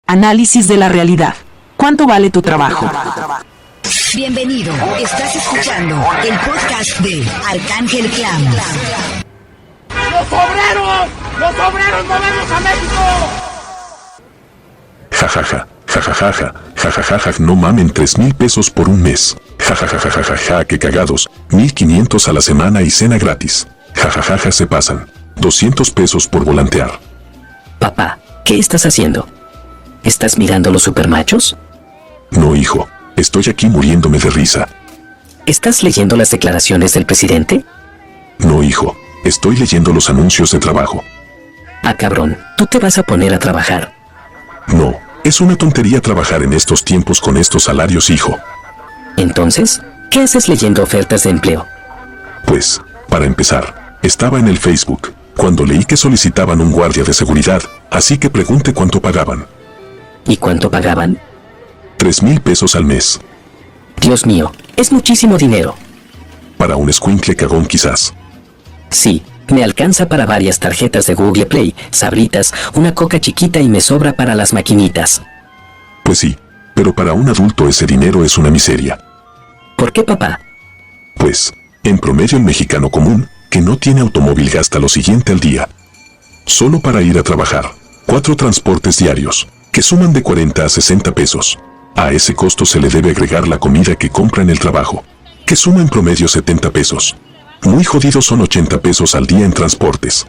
Análisis de la realidad. ¿Cuánto vale tu trabajo? Bienvenido, estás escuchando el podcast de Arcángel Clan. ¡Los obreros movemos a México! Jajaja, jajajaja, jajajaja, no mamen 3,000 pesos por un mes. Jajajajajaja, qué cagados, 1,500 a la semana y cena gratis. Jajajaja, se pasan. 200 pesos por volantear. Papá, ¿qué estás haciendo? ¿Estás mirando los supermachos? No, hijo, estoy aquí muriéndome de risa. ¿Estás leyendo las declaraciones del presidente? No, hijo, estoy leyendo los anuncios de trabajo. Ah, cabrón, tú te vas a poner a trabajar. No, es una tontería trabajar en estos tiempos con estos salarios, hijo. Entonces, ¿qué haces leyendo ofertas de empleo? Pues, para empezar, estaba en el Facebook, cuando leí que solicitaban un guardia de seguridad, así que pregunté cuánto pagaban. ¿Y cuánto pagaban? 3,000 pesos al mes. Dios mío, es muchísimo dinero. Para un escuincle cagón quizás. Sí, me alcanza para varias tarjetas de Google Play, sabritas, una coca chiquita y me sobra para las maquinitas. Pues sí, pero para un adulto ese dinero es una miseria. ¿Por qué, papá? Pues, en promedio el mexicano común, que no tiene automóvil, gasta lo siguiente al día. Solo para ir a trabajar, 4 transportes diarios, que suman de 40 a 60 pesos. A ese costo se le debe agregar la comida que compra en el trabajo, que suma en promedio 70 pesos. Muy jodidos son 80 pesos al día en transportes.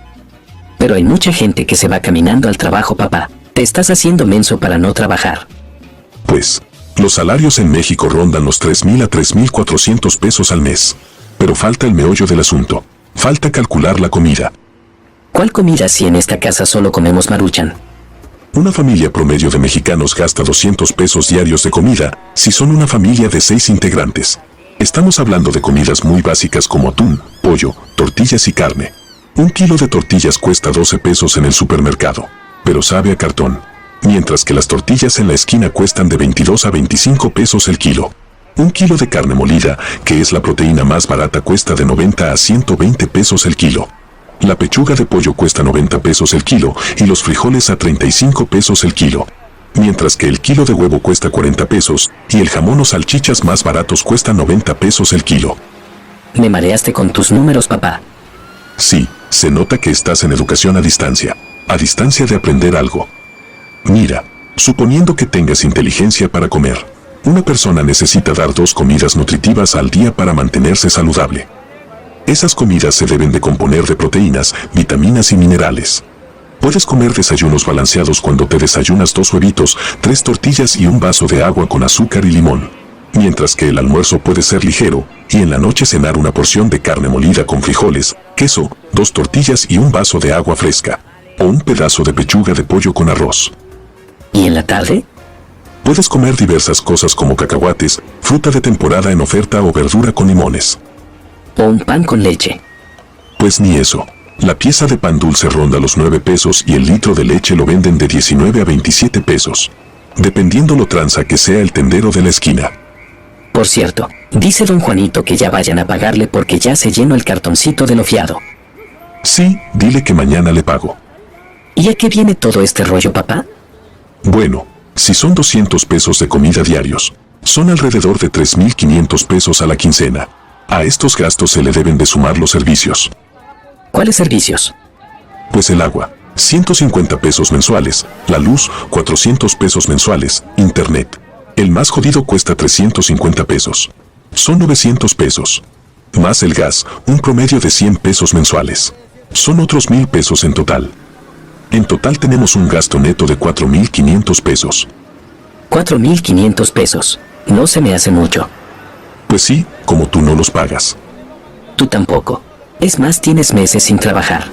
Pero hay mucha gente que se va caminando al trabajo, papá. Te estás haciendo menso para no trabajar. Pues, los salarios en México rondan los 3,000 a 3,400 pesos al mes. Pero falta el meollo del asunto. Falta calcular la comida. ¿Cuál comida si en esta casa solo comemos Maruchan? Una familia promedio de mexicanos gasta 200 pesos diarios de comida, si son una familia de 6 integrantes. Estamos hablando de comidas muy básicas como atún, pollo, tortillas y carne. 1 kilo de tortillas cuesta 12 pesos en el supermercado, pero sabe a cartón. Mientras que las tortillas en la esquina cuestan de 22 a 25 pesos el kilo. 1 kilo de carne molida, que es la proteína más barata, cuesta de 90 a 120 pesos el kilo. La pechuga de pollo cuesta 90 pesos el kilo y los frijoles a 35 pesos el kilo. Mientras que el kilo de huevo cuesta 40 pesos y el jamón o salchichas más baratos cuestan 90 pesos el kilo. Me mareaste con tus números, papá. Sí, se nota que estás en educación a distancia de aprender algo. Mira, suponiendo que tengas inteligencia para comer, una persona necesita dar 2 comidas nutritivas al día para mantenerse saludable. Esas comidas se deben de componer de proteínas, vitaminas y minerales. Puedes comer desayunos balanceados cuando te desayunas 2 huevitos, 3 tortillas y un vaso de agua con azúcar y limón. Mientras que el almuerzo puede ser ligero, y en la noche cenar una porción de carne molida con frijoles, queso, 2 tortillas y un vaso de agua fresca. O un pedazo de pechuga de pollo con arroz. ¿Y en la tarde? Puedes comer diversas cosas como cacahuates, fruta de temporada en oferta o verdura con limones. ¿O un pan con leche? Pues ni eso. La pieza de pan dulce ronda los 9 pesos y el litro de leche lo venden de 19 a 27 pesos. Dependiendo lo tranza que sea el tendero de la esquina. Por cierto, dice don Juanito que ya vayan a pagarle porque ya se llenó el cartoncito de lo fiado. Sí, dile que mañana le pago. ¿Y a qué viene todo este rollo, papá? Bueno, si son 200 pesos de comida diarios, son alrededor de 3,500 pesos a la quincena. A estos gastos se le deben de sumar los servicios. ¿Cuáles servicios? Pues el agua, 150 pesos mensuales, la luz, 400 pesos mensuales, internet. El más jodido cuesta 350 pesos. Son 900 pesos. Más el gas, un promedio de 100 pesos mensuales. Son otros 1,000 pesos en total. En total tenemos un gasto neto de 4,500 pesos. 4,500 pesos. No se me hace mucho. Pues sí, como tú no los pagas. Tú tampoco. Es más, tienes meses sin trabajar.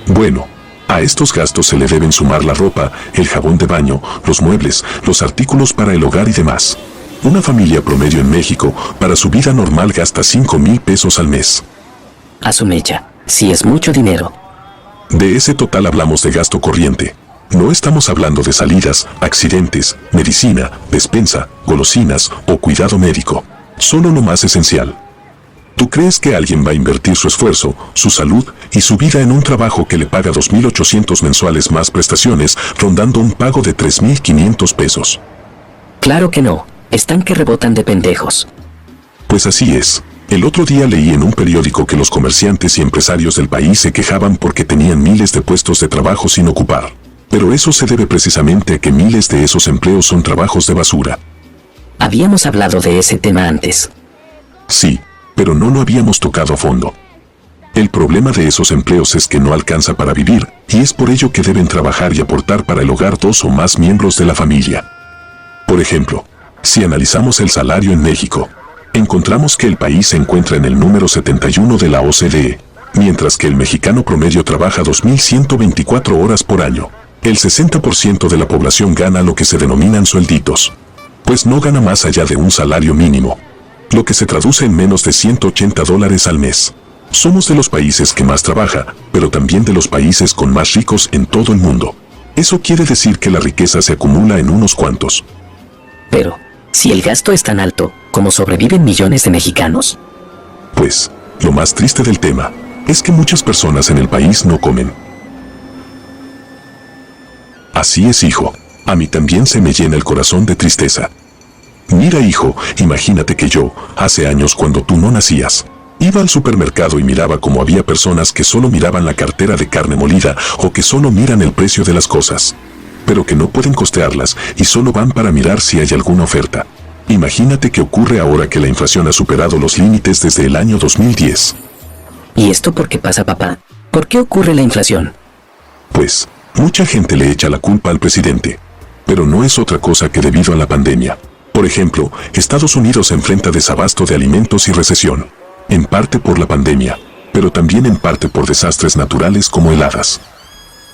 Bueno, a estos gastos se le deben sumar la ropa, el jabón de baño, los muebles, los artículos para el hogar y demás. Una familia promedio en México, para su vida normal, gasta 5,000 pesos al mes. A su mecha, sí es mucho dinero. De ese total hablamos de gasto corriente. No estamos hablando de salidas, accidentes, medicina, despensa, golosinas o cuidado médico. Solo lo más esencial. ¿Tú crees que alguien va a invertir su esfuerzo, su salud y su vida en un trabajo que le paga 2.800 mensuales más prestaciones, rondando un pago de 3.500 pesos? Claro que no. Están que rebotan de pendejos. Pues así es. El otro día leí en un periódico que los comerciantes y empresarios del país se quejaban porque tenían miles de puestos de trabajo sin ocupar. Pero eso se debe precisamente a que miles de esos empleos son trabajos de basura. Habíamos hablado de ese tema antes. Sí, pero no lo habíamos tocado a fondo. El problema de esos empleos es que no alcanza para vivir, y es por ello que deben trabajar y aportar para el hogar 2 o más miembros de la familia. Por ejemplo, si analizamos el salario en México, encontramos que el país se encuentra en el número 71 de la OCDE, mientras que el mexicano promedio trabaja 2.124 horas por año. El 60% de la población gana lo que se denominan suelditos, pues no gana más allá de un salario mínimo, lo que se traduce en menos de $180 al mes. Somos de los países que más trabaja, pero también de los países con más ricos en todo el mundo. Eso quiere decir que la riqueza se acumula en unos cuantos. Pero, si el gasto es tan alto, ¿cómo sobreviven millones de mexicanos? Pues, lo más triste del tema es que muchas personas en el país no comen. Así es, hijo. A mí también se me llena el corazón de tristeza. Mira, hijo, imagínate que yo, hace años cuando tú no nacías, iba al supermercado y miraba cómo había personas que solo miraban la cartera de carne molida o que solo miran el precio de las cosas, pero que no pueden costearlas y solo van para mirar si hay alguna oferta. Imagínate qué ocurre ahora que la inflación ha superado los límites desde el año 2010. ¿Y esto por qué pasa, papá? ¿Por qué ocurre la inflación? Pues, mucha gente le echa la culpa al presidente, pero no es otra cosa que debido a la pandemia. Por ejemplo, Estados Unidos enfrenta desabasto de alimentos y recesión, en parte por la pandemia, pero también en parte por desastres naturales como heladas.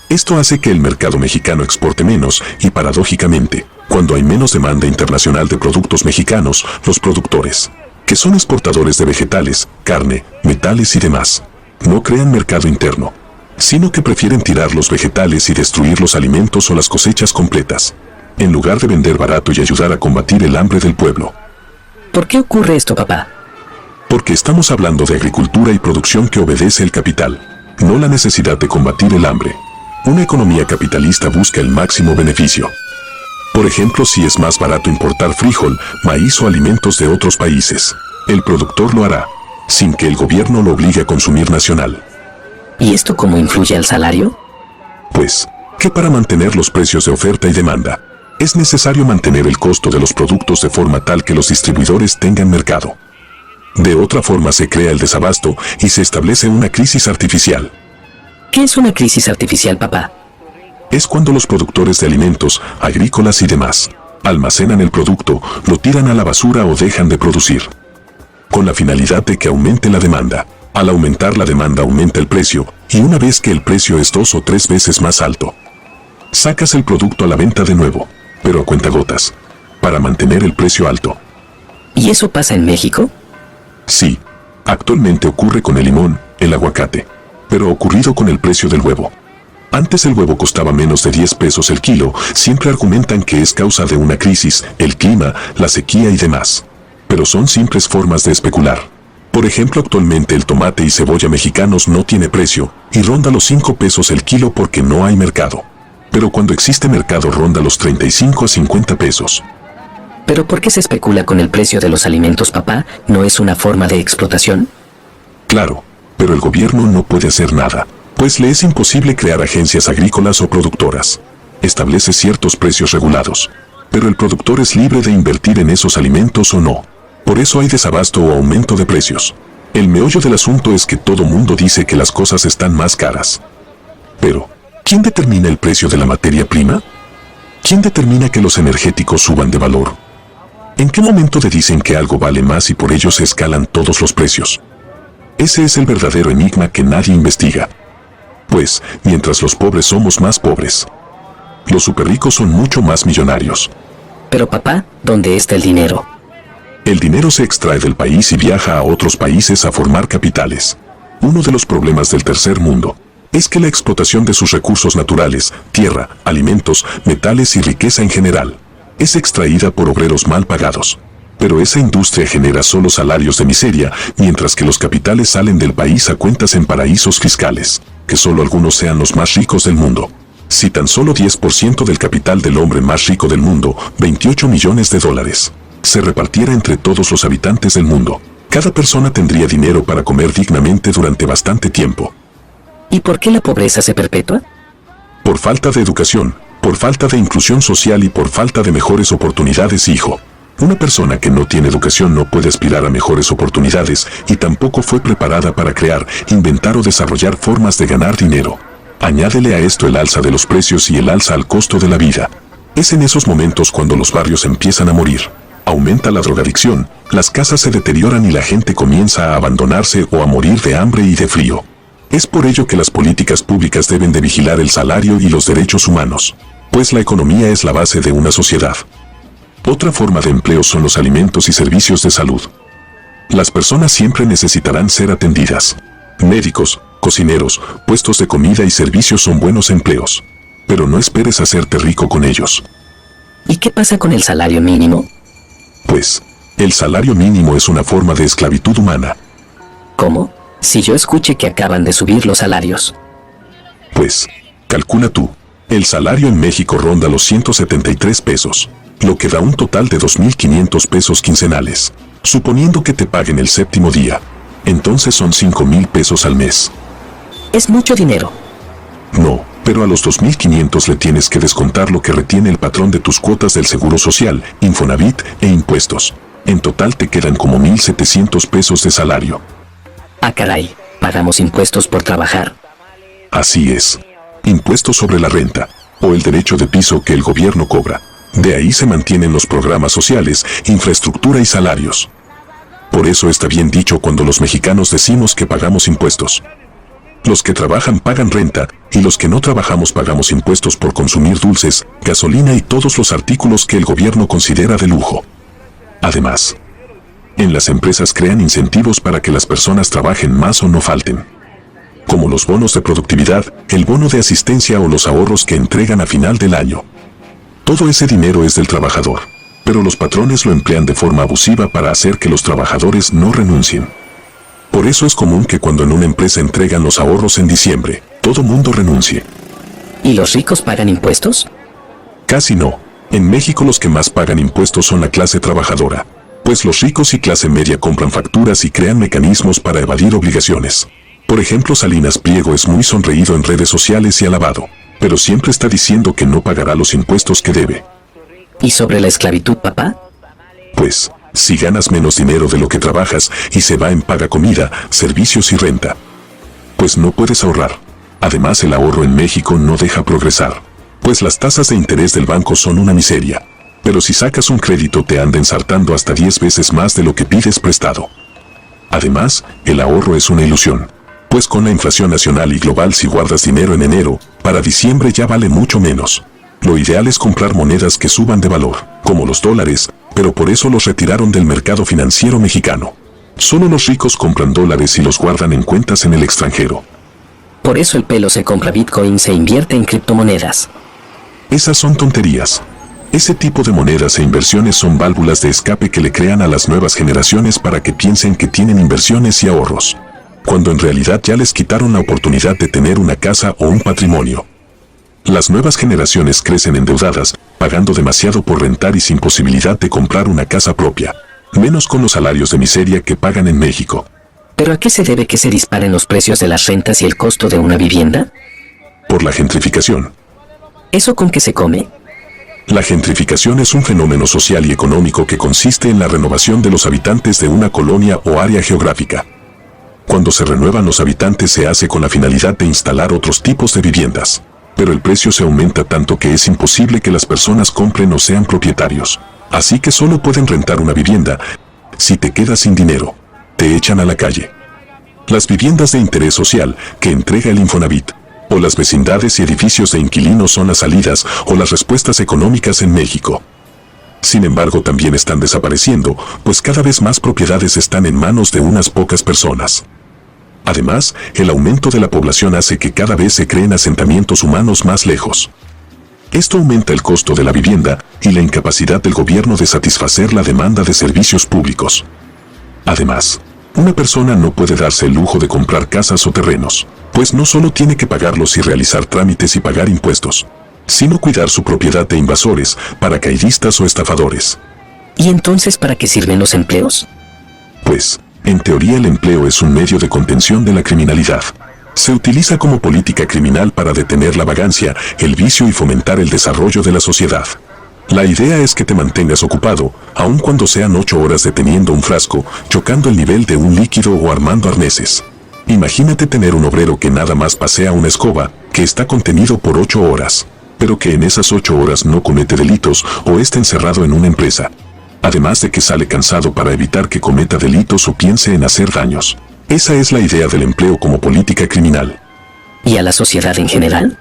Esto hace que el mercado mexicano exporte menos y, paradójicamente, cuando hay menos demanda internacional de productos mexicanos, los productores, que son exportadores de vegetales, carne, metales y demás, no crean mercado interno, sino que prefieren tirar los vegetales y destruir los alimentos o las cosechas completas, en lugar de vender barato y ayudar a combatir el hambre del pueblo. ¿Por qué ocurre esto, papá? Porque estamos hablando de agricultura y producción que obedece el capital, no la necesidad de combatir el hambre. Una economía capitalista busca el máximo beneficio. Por ejemplo, si es más barato importar frijol, maíz o alimentos de otros países, el productor lo hará, sin que el gobierno lo obligue a consumir nacional. ¿Y esto cómo influye al salario? Pues, que para mantener los precios de oferta y demanda, es necesario mantener el costo de los productos de forma tal que los distribuidores tengan mercado. De otra forma se crea el desabasto y se establece una crisis artificial. ¿Qué es una crisis artificial, papá? Es cuando los productores de alimentos, agrícolas y demás, almacenan el producto, lo tiran a la basura o dejan de producir, con la finalidad de que aumente la demanda. Al aumentar la demanda aumenta el precio, y una vez que el precio es 2 o 3 veces más alto, sacas el producto a la venta de nuevo, pero a cuentagotas, para mantener el precio alto. ¿Y eso pasa en México? Sí, actualmente ocurre con el limón, el aguacate, pero ha ocurrido con el precio del huevo. Antes el huevo costaba menos de 10 pesos el kilo, siempre argumentan que es causa de una crisis, el clima, la sequía y demás. Pero son simples formas de especular. Por ejemplo, actualmente el tomate y cebolla mexicanos no tiene precio, y ronda los 5 pesos el kilo porque no hay mercado. Pero cuando existe mercado ronda los 35 a 50 pesos. ¿Pero por qué se especula con el precio de los alimentos, papá? ¿No es una forma de explotación? Claro, pero el gobierno no puede hacer nada, pues le es imposible crear agencias agrícolas o productoras. Establece ciertos precios regulados, pero el productor es libre de invertir en esos alimentos o no. Por eso hay desabasto o aumento de precios. El meollo del asunto es que todo mundo dice que las cosas están más caras. Pero, ¿quién determina el precio de la materia prima? ¿Quién determina que los energéticos suban de valor? ¿En qué momento te dicen que algo vale más y por ello se escalan todos los precios? Ese es el verdadero enigma que nadie investiga. Pues, mientras los pobres somos más pobres, los superricos son mucho más millonarios. Pero papá, ¿dónde está el dinero? El dinero se extrae del país y viaja a otros países a formar capitales. Uno de los problemas del tercer mundo es que la explotación de sus recursos naturales, tierra, alimentos, metales y riqueza en general, es extraída por obreros mal pagados. Pero esa industria genera solo salarios de miseria, mientras que los capitales salen del país a cuentas en paraísos fiscales, que solo algunos sean los más ricos del mundo. Si tan solo 10% del capital del hombre más rico del mundo, 28 millones de dólares, se repartiera entre todos los habitantes del mundo, cada persona tendría dinero para comer dignamente durante bastante tiempo. ¿Y por qué la pobreza se perpetúa? Por falta de educación, por falta de inclusión social y por falta de mejores oportunidades, hijo. Una persona que no tiene educación no puede aspirar a mejores oportunidades y tampoco fue preparada para crear, inventar o desarrollar formas de ganar dinero. Añádele a esto el alza de los precios y el alza al costo de la vida. Es en esos momentos cuando los barrios empiezan a morir. Aumenta la drogadicción, las casas se deterioran y la gente comienza a abandonarse o a morir de hambre y de frío. Es por ello que las políticas públicas deben de vigilar el salario y los derechos humanos, pues la economía es la base de una sociedad. Otra forma de empleo son los alimentos y servicios de salud. Las personas siempre necesitarán ser atendidas. Médicos, cocineros, puestos de comida y servicios son buenos empleos. Pero no esperes hacerte rico con ellos. ¿Y qué pasa con el salario mínimo? Pues, el salario mínimo es una forma de esclavitud humana. ¿Cómo? Si yo escuché que acaban de subir los salarios. Pues, calcula tú. El salario en México ronda los 173 pesos, lo que da un total de 2.500 pesos quincenales. Suponiendo que te paguen el séptimo día, entonces son 5,000 pesos al mes. Es mucho dinero. No, pero a los 2.500 le tienes que descontar lo que retiene el patrón de tus cuotas del Seguro Social, Infonavit e impuestos. En total te quedan como 1.700 pesos de salario. Ah, caray, pagamos impuestos por trabajar. Así es. Impuestos sobre la renta, o el derecho de piso que el gobierno cobra. De ahí se mantienen los programas sociales, infraestructura y salarios. Por eso está bien dicho cuando los mexicanos decimos que pagamos impuestos. Los que trabajan pagan renta, y los que no trabajamos pagamos impuestos por consumir dulces, gasolina y todos los artículos que el gobierno considera de lujo. Además, en las empresas crean incentivos para que las personas trabajen más o no falten. Como los bonos de productividad, el bono de asistencia o los ahorros que entregan a final del año. Todo ese dinero es del trabajador, pero los patrones lo emplean de forma abusiva para hacer que los trabajadores no renuncien. Por eso es común que cuando en una empresa entregan los ahorros en diciembre, todo mundo renuncie. ¿Y los ricos pagan impuestos? Casi no. En México los que más pagan impuestos son la clase trabajadora, pues los ricos y clase media compran facturas y crean mecanismos para evadir obligaciones. Por ejemplo, Salinas Pliego es muy sonreído en redes sociales y alabado, pero siempre está diciendo que no pagará los impuestos que debe. ¿Y sobre la esclavitud, papá? Pues, si ganas menos dinero de lo que trabajas y se va en paga comida, servicios y renta, pues no puedes ahorrar. Además, el ahorro en México no deja progresar, pues las tasas de interés del banco son una miseria. Pero si sacas un crédito te anda ensartando hasta 10 veces más de lo que pides prestado. Además, el ahorro es una ilusión, pues con la inflación nacional y global si guardas dinero en enero, para diciembre ya vale mucho menos. Lo ideal es comprar monedas que suban de valor, como los dólares, pero por eso los retiraron del mercado financiero mexicano. Solo los ricos compran dólares y los guardan en cuentas en el extranjero. Por eso el pelo se compra bitcoins e invierte en criptomonedas. Esas son tonterías. Ese tipo de monedas e inversiones son válvulas de escape que le crean a las nuevas generaciones para que piensen que tienen inversiones y ahorros, cuando en realidad ya les quitaron la oportunidad de tener una casa o un patrimonio. Las nuevas generaciones crecen endeudadas, pagando demasiado por rentar y sin posibilidad de comprar una casa propia, menos con los salarios de miseria que pagan en México. ¿Pero a qué se debe que se disparen los precios de las rentas y el costo de una vivienda? Por la gentrificación. ¿Eso con qué se come? La gentrificación es un fenómeno social y económico que consiste en la renovación de los habitantes de una colonia o área geográfica. Cuando se renuevan los habitantes se hace con la finalidad de instalar otros tipos de viviendas, pero el precio se aumenta tanto que es imposible que las personas compren o sean propietarios. Así que solo pueden rentar una vivienda. Si te quedas sin dinero, te echan a la calle. Las viviendas de interés social que entrega el Infonavit, o las vecindades y edificios de inquilinos son las salidas o las respuestas económicas en México. Sin embargo, también están desapareciendo, pues cada vez más propiedades están en manos de unas pocas personas. Además, el aumento de la población hace que cada vez se creen asentamientos humanos más lejos. Esto aumenta el costo de la vivienda y la incapacidad del gobierno de satisfacer la demanda de servicios públicos. Además, una persona no puede darse el lujo de comprar casas o terrenos, pues no solo tiene que pagarlos y realizar trámites y pagar impuestos, sino cuidar su propiedad de invasores, paracaidistas o estafadores. ¿Y entonces para qué sirven los empleos? Pues, en teoría el empleo es un medio de contención de la criminalidad. Se utiliza como política criminal para detener la vagancia, el vicio y fomentar el desarrollo de la sociedad. La idea es que te mantengas ocupado, aun cuando sean 8 horas deteniendo un frasco, chocando el nivel de un líquido o armando arneses. Imagínate tener un obrero que nada más pasea una escoba, que está contenido por 8 horas, pero que en esas 8 horas no comete delitos o está encerrado en una empresa. Además de que sale cansado para evitar que cometa delitos o piense en hacer daños. Esa es la idea del empleo como política criminal. ¿Y a la sociedad en general?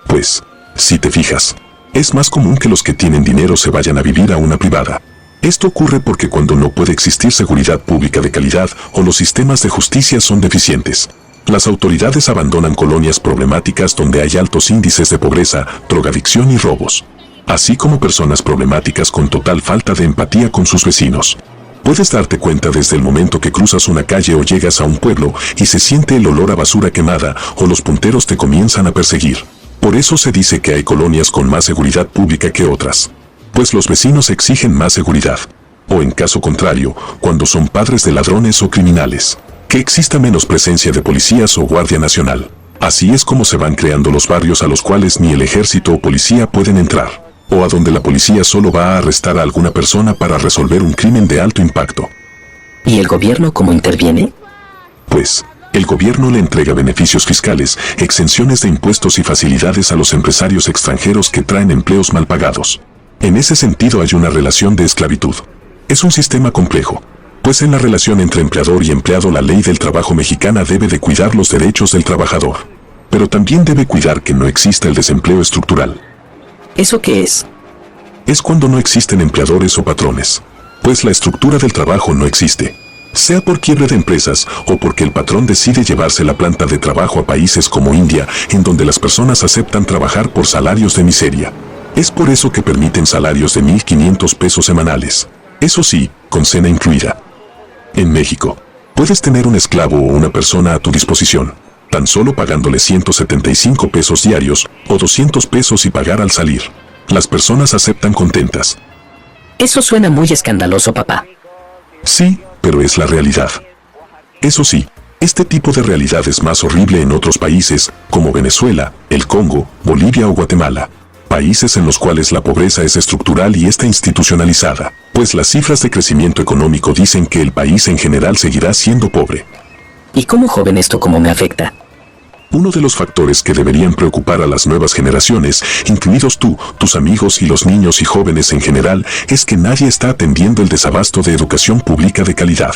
Pues, si te fijas, es más común que los que tienen dinero se vayan a vivir a una privada. Esto ocurre porque cuando no puede existir seguridad pública de calidad o los sistemas de justicia son deficientes, las autoridades abandonan colonias problemáticas donde hay altos índices de pobreza, drogadicción y robos, así como personas problemáticas con total falta de empatía con sus vecinos. Puedes darte cuenta desde el momento que cruzas una calle o llegas a un pueblo y se siente el olor a basura quemada o los punteros te comienzan a perseguir. Por eso se dice que hay colonias con más seguridad pública que otras, pues los vecinos exigen más seguridad. O en caso contrario, cuando son padres de ladrones o criminales, que exista menos presencia de policías o guardia nacional. Así es como se van creando los barrios a los cuales ni el ejército o policía pueden entrar, o a donde la policía solo va a arrestar a alguna persona para resolver un crimen de alto impacto. ¿Y el gobierno cómo interviene? Pues, el gobierno le entrega beneficios fiscales, exenciones de impuestos y facilidades a los empresarios extranjeros que traen empleos mal pagados. En ese sentido hay una relación de esclavitud. Es un sistema complejo, pues en la relación entre empleador y empleado la ley del trabajo mexicana debe de cuidar los derechos del trabajador, pero también debe cuidar que no exista el desempleo estructural. ¿Eso qué es? Es cuando no existen empleadores o patrones, pues la estructura del trabajo no existe, sea por quiebre de empresas o porque el patrón decide llevarse la planta de trabajo a países como India, en donde las personas aceptan trabajar por salarios de miseria. Es por eso que permiten salarios de 1,500 pesos semanales, eso sí, con cena incluida. En México, puedes tener un esclavo o una persona a tu disposición, tan solo pagándole 175 pesos diarios o 200 pesos y pagar al salir. Las personas aceptan contentas. Eso suena muy escandaloso, papá. Sí, pero es la realidad. Eso sí, este tipo de realidad es más horrible en otros países, como Venezuela, el Congo, Bolivia o Guatemala. Países en los cuales la pobreza es estructural y está institucionalizada, pues las cifras de crecimiento económico dicen que el país en general seguirá siendo pobre. ¿Y como joven esto cómo me afecta? Uno de los factores que deberían preocupar a las nuevas generaciones, incluidos tú, tus amigos y los niños y jóvenes en general, es que nadie está atendiendo el desabasto de educación pública de calidad.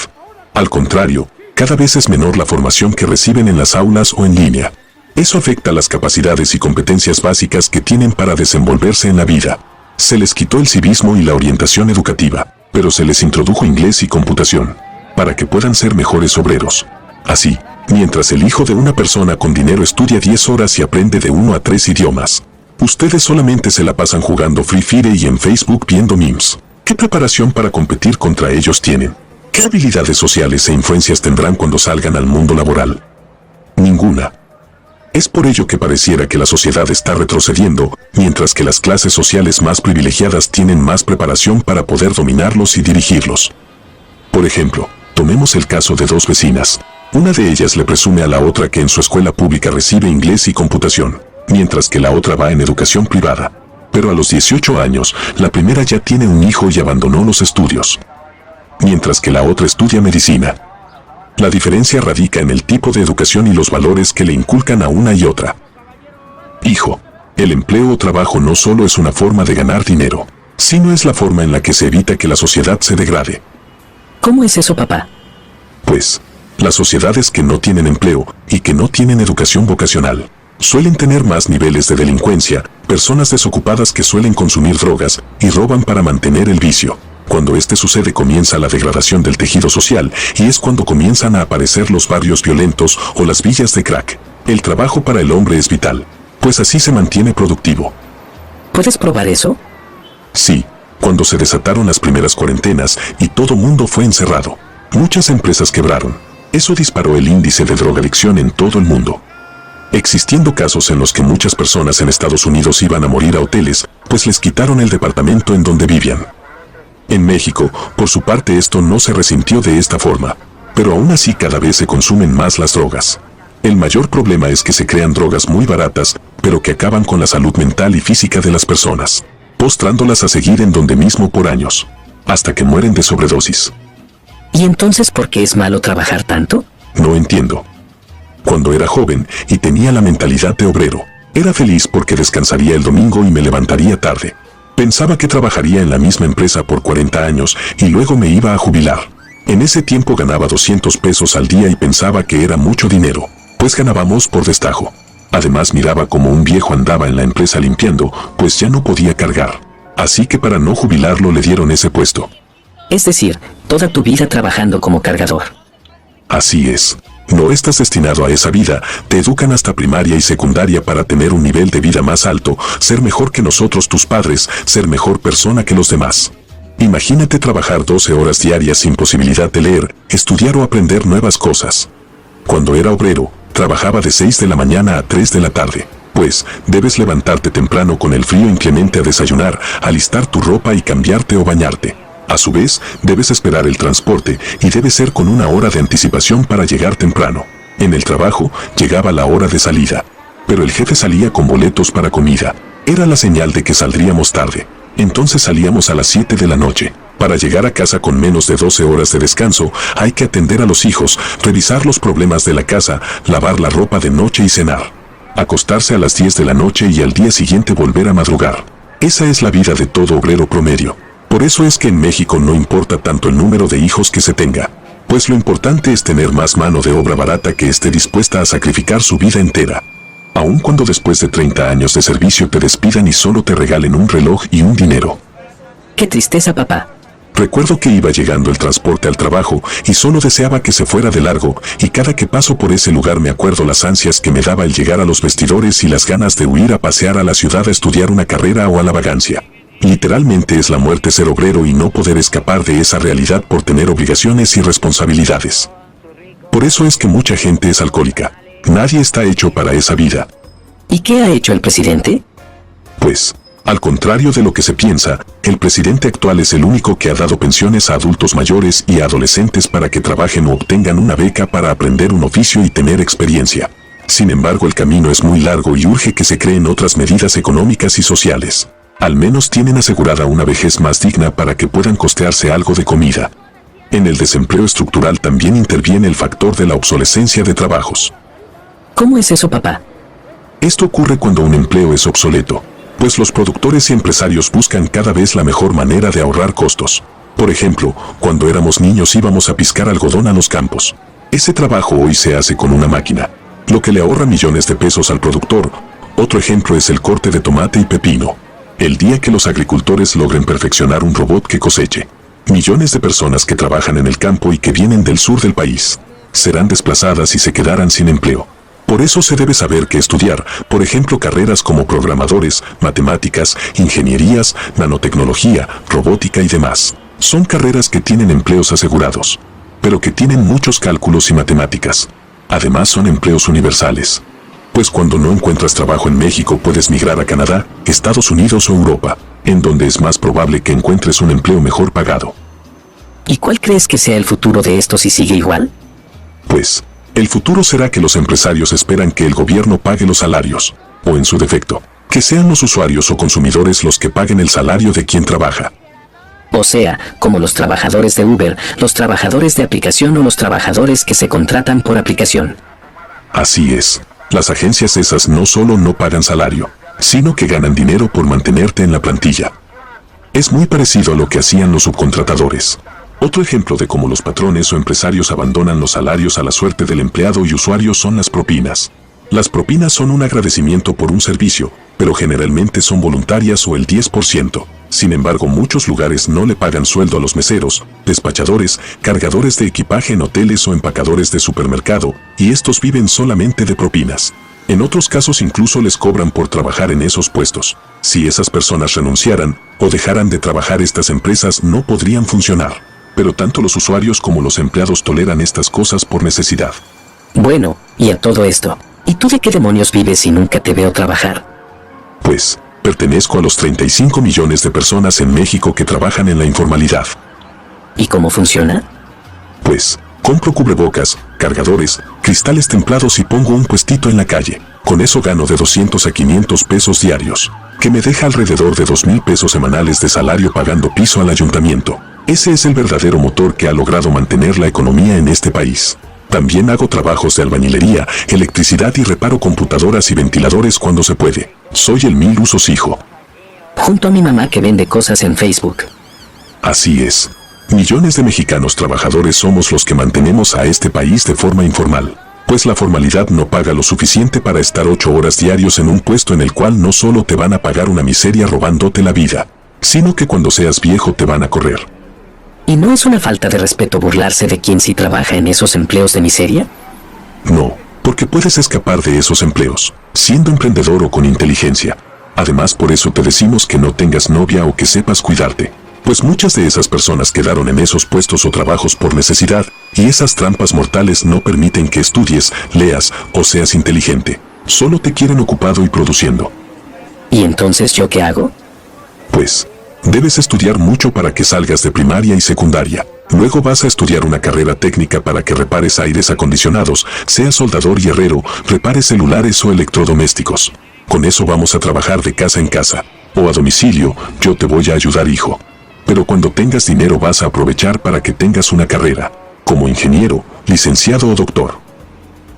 Al contrario, cada vez es menor la formación que reciben en las aulas o en línea. Eso afecta las capacidades y competencias básicas que tienen para desenvolverse en la vida. Se les quitó el civismo y la orientación educativa, pero se les introdujo inglés y computación, para que puedan ser mejores obreros. Así, mientras el hijo de una persona con dinero estudia 10 horas y aprende de 1 a 3 idiomas, ustedes solamente se la pasan jugando Free Fire y en Facebook viendo memes. ¿Qué preparación para competir contra ellos tienen? ¿Qué habilidades sociales e influencias tendrán cuando salgan al mundo laboral? Ninguna. Es por ello que pareciera que la sociedad está retrocediendo, mientras que las clases sociales más privilegiadas tienen más preparación para poder dominarlos y dirigirlos. Por ejemplo, tomemos el caso de dos vecinas. Una de ellas le presume a la otra que en su escuela pública recibe inglés y computación, mientras que la otra va en educación privada. Pero a los 18 años, la primera ya tiene un hijo y abandonó los estudios, mientras que la otra estudia medicina. La diferencia radica en el tipo de educación y los valores que le inculcan a una y otra. Hijo, el empleo o trabajo no solo es una forma de ganar dinero, sino es la forma en la que se evita que la sociedad se degrade. ¿Cómo es eso, papá? Pues, las sociedades que no tienen empleo y que no tienen educación vocacional suelen tener más niveles de delincuencia, personas desocupadas que suelen consumir drogas y roban para mantener el vicio. Cuando este sucede comienza la degradación del tejido social y es cuando comienzan a aparecer los barrios violentos o las villas de crack. El trabajo para el hombre es vital, pues así se mantiene productivo. ¿Puedes probar eso? Sí, cuando se desataron las primeras cuarentenas y todo mundo fue encerrado. Muchas empresas quebraron. Eso disparó el índice de drogadicción en todo el mundo. Existiendo casos en los que muchas personas en Estados Unidos iban a morir a hoteles, pues les quitaron el departamento en donde vivían. En México, por su parte, esto no se resintió de esta forma, pero aún así cada vez se consumen más las drogas. El mayor problema es que se crean drogas muy baratas, pero que acaban con la salud mental y física de las personas, postrándolas a seguir en donde mismo por años, hasta que mueren de sobredosis. ¿Y entonces por qué es malo trabajar tanto? No entiendo. Cuando era joven y tenía la mentalidad de obrero, era feliz porque descansaría el domingo y me levantaría tarde. Pensaba que trabajaría en la misma empresa por 40 años y luego me iba a jubilar. En ese tiempo ganaba 200 pesos al día y pensaba que era mucho dinero, pues ganábamos por destajo. Además miraba como un viejo andaba en la empresa limpiando, pues ya no podía cargar. Así que para no jubilarlo le dieron ese puesto. Es decir, toda tu vida trabajando como cargador. Así es. No estás destinado a esa vida, te educan hasta primaria y secundaria para tener un nivel de vida más alto, ser mejor que nosotros tus padres, ser mejor persona que los demás. Imagínate trabajar 12 horas diarias sin posibilidad de leer, estudiar o aprender nuevas cosas. Cuando era obrero, trabajaba de 6 de la mañana a 3 de la tarde, pues debes levantarte temprano con el frío inclemente a desayunar, alistar tu ropa y cambiarte o bañarte. A su vez, debes esperar el transporte y debe ser con 1 hora de anticipación para llegar temprano. En el trabajo, llegaba la hora de salida, pero el jefe salía con boletos para comida. Era la señal de que saldríamos tarde. Entonces salíamos a las 7 de la noche. Para llegar a casa con menos de 12 horas de descanso, hay que atender a los hijos, revisar los problemas de la casa, lavar la ropa de noche y cenar. Acostarse a las 10 de la noche y al día siguiente volver a madrugar. Esa es la vida de todo obrero promedio. Por eso es que en México no importa tanto el número de hijos que se tenga, pues lo importante es tener más mano de obra barata que esté dispuesta a sacrificar su vida entera. Aun cuando después de 30 años de servicio te despidan y solo te regalen un reloj y un dinero. ¡Qué tristeza, papá! Recuerdo que iba llegando el transporte al trabajo y solo deseaba que se fuera de largo, y cada que paso por ese lugar me acuerdo las ansias que me daba el llegar a los vestidores y las ganas de huir a pasear a la ciudad a estudiar una carrera o a la vagancia. Literalmente es la muerte ser obrero y no poder escapar de esa realidad por tener obligaciones y responsabilidades. Por eso es que mucha gente es alcohólica. Nadie está hecho para esa vida. ¿Y qué ha hecho el presidente? Pues, al contrario de lo que se piensa, el presidente actual es el único que ha dado pensiones a adultos mayores y a adolescentes para que trabajen o obtengan una beca para aprender un oficio y tener experiencia. Sin embargo, el camino es muy largo y urge que se creen otras medidas económicas y sociales. Al menos tienen asegurada una vejez más digna para que puedan costearse algo de comida. En el desempleo estructural también interviene el factor de la obsolescencia de trabajos. ¿Cómo es eso, papá? Esto ocurre cuando un empleo es obsoleto, pues los productores y empresarios buscan cada vez la mejor manera de ahorrar costos. Por ejemplo, cuando éramos niños íbamos a piscar algodón a los campos. Ese trabajo hoy se hace con una máquina, lo que le ahorra millones de pesos al productor. Otro ejemplo es el corte de tomate y pepino. El día que los agricultores logren perfeccionar un robot que coseche, millones de personas que trabajan en el campo y que vienen del sur del país serán desplazadas y se quedarán sin empleo. Por eso se debe saber qué estudiar, por ejemplo, carreras como programadores, matemáticas, ingenierías, nanotecnología, robótica y demás. Son carreras que tienen empleos asegurados, pero que tienen muchos cálculos y matemáticas. Además son empleos universales. Pues cuando no encuentras trabajo en México puedes migrar a Canadá, Estados Unidos o Europa, en donde es más probable que encuentres un empleo mejor pagado. ¿Y cuál crees que sea el futuro de esto si sigue igual? Pues, el futuro será que los empresarios esperan que el gobierno pague los salarios, o en su defecto, que sean los usuarios o consumidores los que paguen el salario de quien trabaja. O sea, como los trabajadores de Uber, los trabajadores de aplicación o los trabajadores que se contratan por aplicación. Así es. Las agencias esas no solo no pagan salario, sino que ganan dinero por mantenerte en la plantilla. Es muy parecido a lo que hacían los subcontratadores. Otro ejemplo de cómo los patrones o empresarios abandonan los salarios a la suerte del empleado y usuario son las propinas. Las propinas son un agradecimiento por un servicio, pero generalmente son voluntarias o el 10%. Sin embargo, muchos lugares no le pagan sueldo a los meseros, despachadores, cargadores de equipaje en hoteles o empacadores de supermercado, y estos viven solamente de propinas. En otros casos incluso les cobran por trabajar en esos puestos. Si esas personas renunciaran o dejaran de trabajar, estas empresas no podrían funcionar. Pero tanto los usuarios como los empleados toleran estas cosas por necesidad. Bueno, y a todo esto, ¿y tú de qué demonios vives si nunca te veo trabajar? Pues, pertenezco a los 35 millones de personas en México que trabajan en la informalidad. ¿Y cómo funciona? Pues, compro cubrebocas, cargadores, cristales templados y pongo un puestito en la calle. Con eso gano de 200 a 500 pesos diarios, que me deja alrededor de 2,000 pesos semanales de salario pagando piso al ayuntamiento. Ese es el verdadero motor que ha logrado mantener la economía en este país. También hago trabajos de albañilería, electricidad y reparo computadoras y ventiladores cuando se puede. Soy el mil usos hijo. Junto a mi mamá que vende cosas en Facebook. Así es. Millones de mexicanos trabajadores somos los que mantenemos a este país de forma informal. Pues la formalidad no paga lo suficiente para estar 8 horas diarios en un puesto en el cual no solo te van a pagar una miseria robándote la vida, sino que cuando seas viejo te van a correr. ¿Y no es una falta de respeto burlarse de quien sí trabaja en esos empleos de miseria? No, porque puedes escapar de esos empleos, siendo emprendedor o con inteligencia. Además, por eso te decimos que no tengas novia o que sepas cuidarte. Pues muchas de esas personas quedaron en esos puestos o trabajos por necesidad, y esas trampas mortales no permiten que estudies, leas o seas inteligente. Solo te quieren ocupado y produciendo. ¿Y entonces yo qué hago? Pues, debes estudiar mucho para que salgas de primaria y secundaria. Luego vas a estudiar una carrera técnica para que repares aires acondicionados, seas soldador y herrero, repares celulares o electrodomésticos. Con eso vamos a trabajar de casa en casa, o a domicilio. Yo te voy a ayudar, hijo. Pero cuando tengas dinero vas a aprovechar para que tengas una carrera, como ingeniero, licenciado o doctor.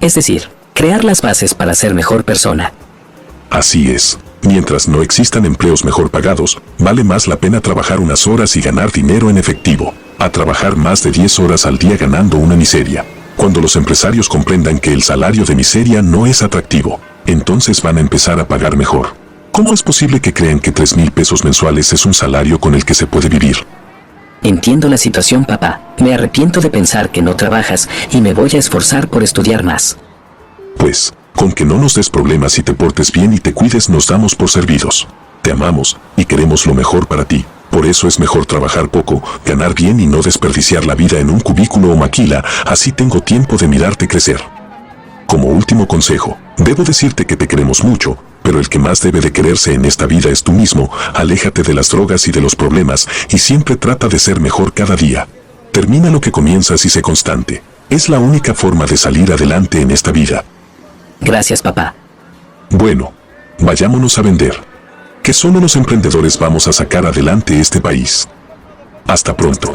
Es decir, crear las bases para ser mejor persona. Así es. Mientras no existan empleos mejor pagados, vale más la pena trabajar unas horas y ganar dinero en efectivo, a trabajar más de 10 horas al día ganando una miseria. Cuando los empresarios comprendan que el salario de miseria no es atractivo, entonces van a empezar a pagar mejor. ¿Cómo es posible que crean que 3,000 pesos mensuales es un salario con el que se puede vivir? Entiendo la situación, papá. Me arrepiento de pensar que no trabajas y me voy a esforzar por estudiar más. Pues, con que no nos des problemas y te portes bien y te cuides nos damos por servidos. Te amamos y queremos lo mejor para ti. Por eso es mejor trabajar poco, ganar bien y no desperdiciar la vida en un cubículo o maquila, así tengo tiempo de mirarte crecer. Como último consejo, debo decirte que te queremos mucho, pero el que más debe de quererse en esta vida es tú mismo. Aléjate de las drogas y de los problemas y siempre trata de ser mejor cada día. Termina lo que comienzas y sé constante. Es la única forma de salir adelante en esta vida. Gracias, papá. Bueno, vayámonos a vender. Que solo los emprendedores vamos a sacar adelante este país. Hasta pronto.